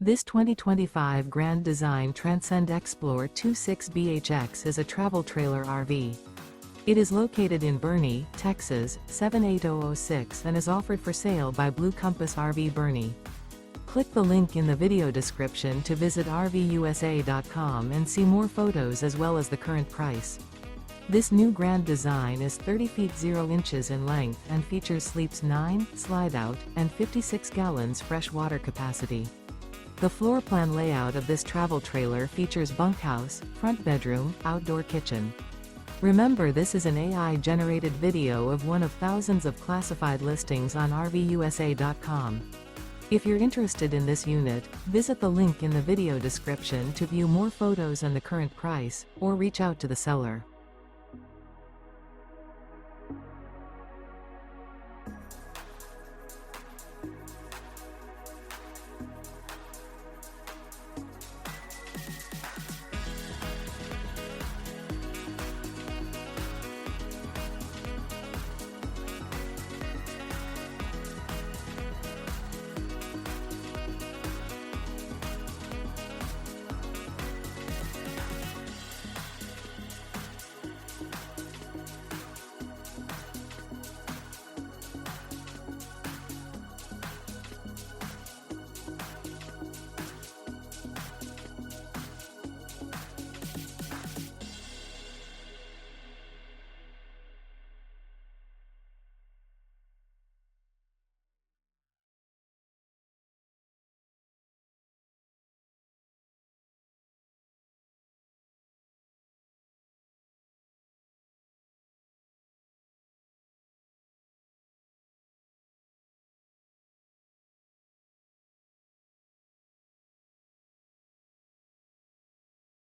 This 2025 Grand Design Transcend Xplor 26BHX is a travel trailer RV. It is located in Boerne, Texas, 78006 and is offered for sale by Blue Compass RV Boerne. Click the link in the video description to visit RVUSA.com and see more photos as well as the current price. This new Grand Design is 30 feet 0 inches in length and features sleeps 9, slide-out, and 56 gallons fresh water capacity. The floor plan layout of this travel trailer features bunkhouse, front bedroom, outdoor kitchen. Remember, this is an AI-generated video of one of thousands of classified listings on RVUSA.com. If you're interested in this unit, visit the link in the video description to view more photos and the current price, or reach out to the seller.